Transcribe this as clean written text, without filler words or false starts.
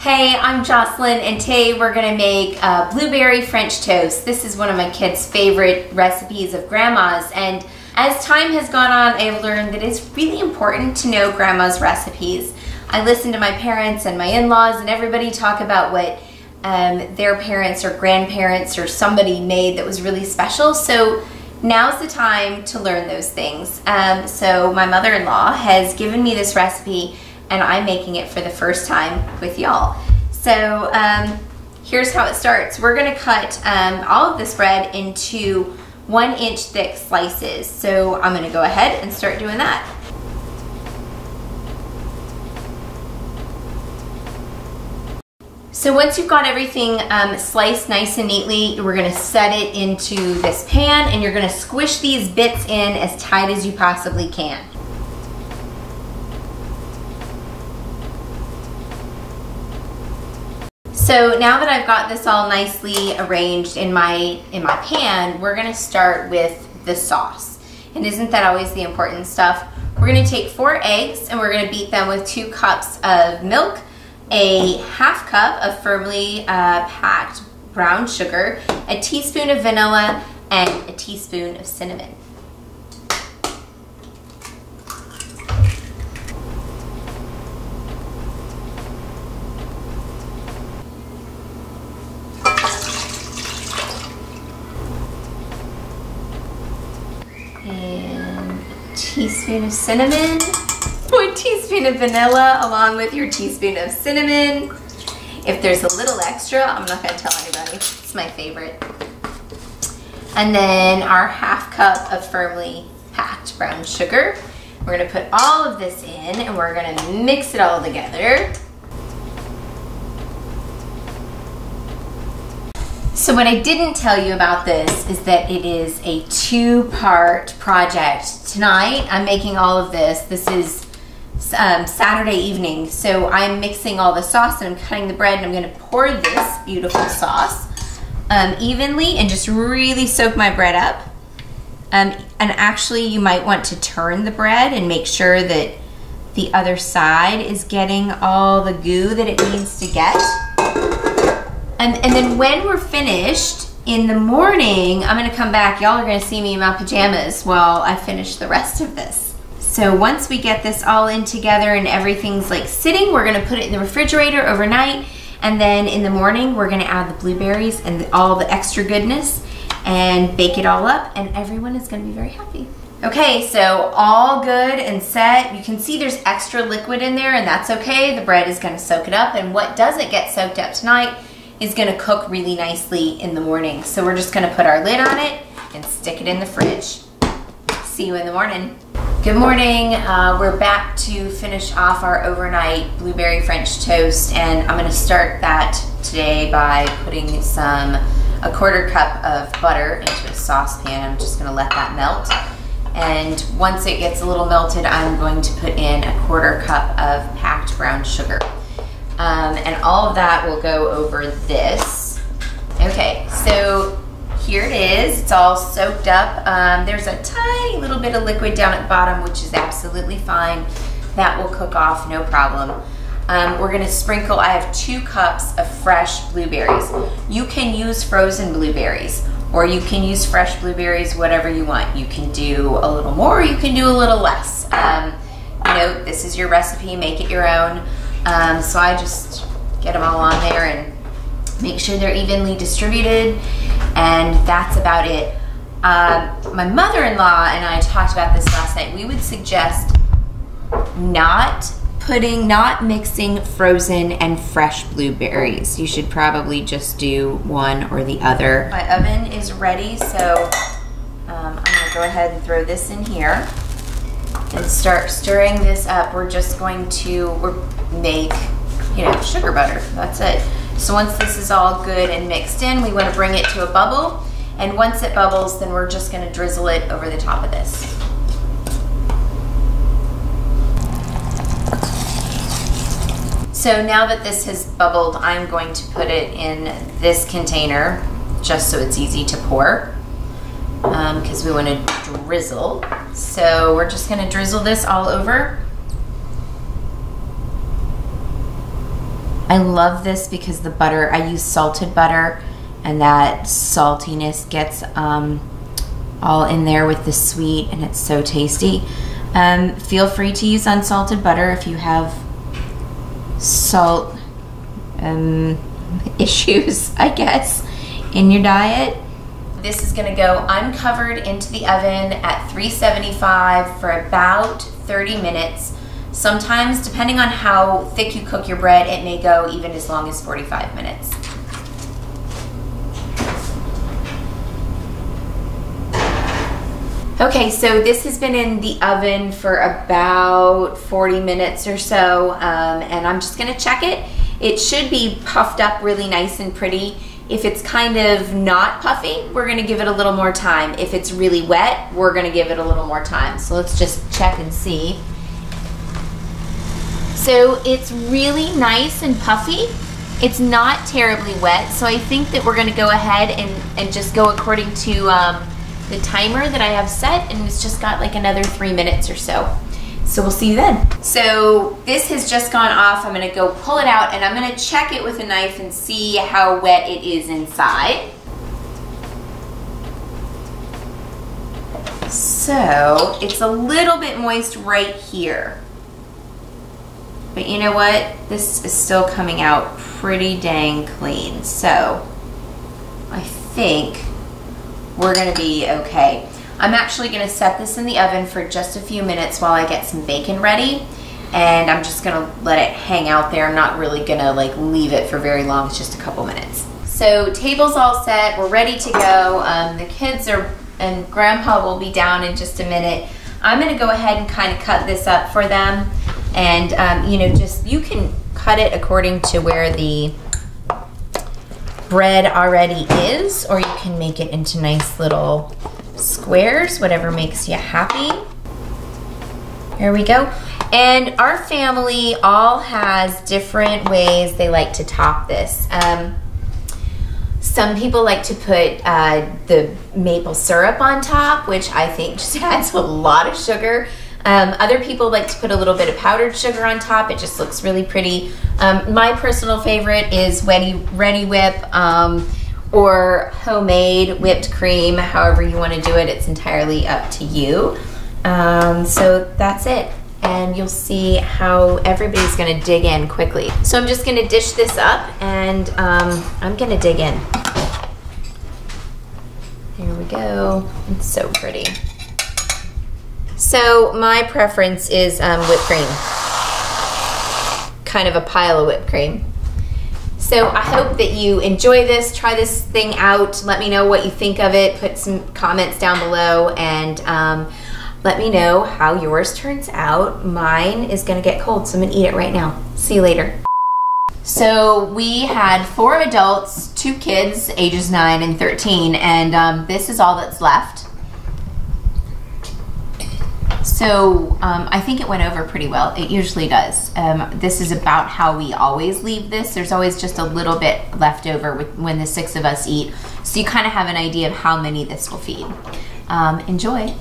Hey, I'm Jocelyn, and today we're gonna make blueberry French toast. This is one of my kids' favorite recipes of Grandma's, and as time has gone on, I've learned that it's really important to know Grandma's recipes. I listen to my parents and my in-laws and everybody talk about what their parents or grandparents or somebody made that was really special, so now's the time to learn those things. So my mother-in-law has given me this recipe and I'm making it for the first time with y'all. So here's how it starts. We're gonna cut all of this bread into 1 inch thick slices. So I'm gonna go ahead and start doing that. So once you've got everything sliced nice and neatly, we're gonna set it into this pan and you're gonna squish these bits in as tight as you possibly can. So now that I've got this all nicely arranged in my pan, we're gonna start with the sauce. And isn't that always the important stuff? We're gonna take 4 eggs and we're gonna beat them with 2 cups of milk, a ½ cup of firmly packed brown sugar, a teaspoon of vanilla, and a teaspoon of cinnamon. And a teaspoon of cinnamon, 1 teaspoon of vanilla along with your teaspoon of cinnamon. If there's a little extra, I'm not gonna tell anybody, it's my favorite. And then our ½ cup of firmly packed brown sugar. We're gonna put all of this in and we're gonna mix it all together. So what I didn't tell you about this is that it is a 2-part project. Tonight, I'm making all of this. This is Saturday evening, so I'm mixing all the sauce and I'm cutting the bread and I'm gonna pour this beautiful sauce evenly and just really soak my bread up. And actually, you might want to turn the bread and make sure that the other side is getting all the goo that it needs to get. And then when we're finished in the morning, I'm gonna come back. Y'all are gonna see me in my pajamas while I finish the rest of this. So once we get this all in together and everything's like sitting, we're gonna put it in the refrigerator overnight. And then in the morning, we're gonna add the blueberries and all the extra goodness and bake it all up and everyone is gonna be very happy. Okay, so all good and set. You can see there's extra liquid in there and that's okay. The bread is gonna soak it up, and what doesn't get soaked up tonight is gonna cook really nicely in the morning. So we're just gonna put our lid on it and stick it in the fridge. See you in the morning. Good morning, we're back to finish off our overnight blueberry French toast, and I'm gonna start that today by putting a ¼ cup of butter into a saucepan. I'm just gonna let that melt. And once it gets a little melted, I'm going to put in a ¼ cup of packed brown sugar. And all of that will go over this. Okay, so here it is. It's all soaked up. There's a tiny little bit of liquid down at the bottom, which is absolutely fine. That will cook off, no problem. We're gonna sprinkle, I have 2 cups of fresh blueberries. You can use frozen blueberries, or you can use fresh blueberries, whatever you want. You can do a little more, or you can do a little less. You know, this is your recipe, make it your own. So I just get them all on there and make sure they're evenly distributed, and that's about it. My mother-in-law and I talked about this last night. We would suggest not mixing frozen and fresh blueberries. You should probably just do one or the other. My oven is ready, so I'm gonna go ahead and throw this in here and start stirring this up. We're just going to make, you know, sugar butter. That's it. So once this is all good and mixed in, we want to bring it to a bubble. And once it bubbles, then we're just going to drizzle it over the top of this. So now that this has bubbled, I'm going to put it in this container just so it's easy to pour, because we want to drizzle. So we're just going to drizzle this all over. I love this because the butter, I use salted butter, and that saltiness gets all in there with the sweet, and it's so tasty. Feel free to use unsalted butter if you have salt issues, I guess, in your diet. This is gonna go uncovered into the oven at 375 for about 30 minutes. Sometimes, depending on how thick you cook your bread, it may go even as long as 45 minutes. Okay, so this has been in the oven for about 40 minutes or so, and I'm just gonna check it. It should be puffed up really nice and pretty. If it's kind of not puffy, we're gonna give it a little more time. If it's really wet, we're gonna give it a little more time. So let's just check and see. So it's really nice and puffy. It's not terribly wet, so I think that we're gonna go ahead and just go according to the timer that I have set, and it's just got like another 3 minutes or so. So we'll see you then. So this has just gone off. I'm gonna go pull it out, and I'm gonna check it with a knife and see how wet it is inside. So it's a little bit moist right here. But you know what? This is still coming out pretty dang clean. So I think we're gonna be okay. I'm actually gonna set this in the oven for just a few minutes while I get some bacon ready, and I'm just gonna let it hang out there. I'm not really gonna like leave it for very long, it's just a couple minutes. So table's all set, we're ready to go. The kids and Grandpa will be down in just a minute. I'm gonna go ahead and kind of cut this up for them, and you know, just, you can cut it according to where the bread already is, or you can make it into nice little squares, whatever makes you happy. Here we go. And our family all has different ways they like to top this. Some people like to put the maple syrup on top, which I think just adds a lot of sugar. Other people like to put a little bit of powdered sugar on top. It just looks really pretty. My personal favorite is Ready Whip, or homemade whipped cream. However you want to do it, it's entirely up to you. So that's it, and you'll see how everybody's gonna dig in quickly. So I'm just gonna dish this up, and I'm gonna dig in. Here we go. It's so pretty. So my preference is whipped cream, kind of a pile of whipped cream. So I hope that you enjoy this. Try this thing out. Let me know what you think of it. Put some comments down below, and let me know how yours turns out. Mine is gonna get cold, so I'm gonna eat it right now. See you later. So we had 4 adults, 2 kids, ages 9 and 13, and this is all that's left. So I think it went over pretty well. It usually does. This is about how we always leave this. There's always just a little bit left over when the 6 of us eat. So you kind of have an idea of how many this will feed. Enjoy.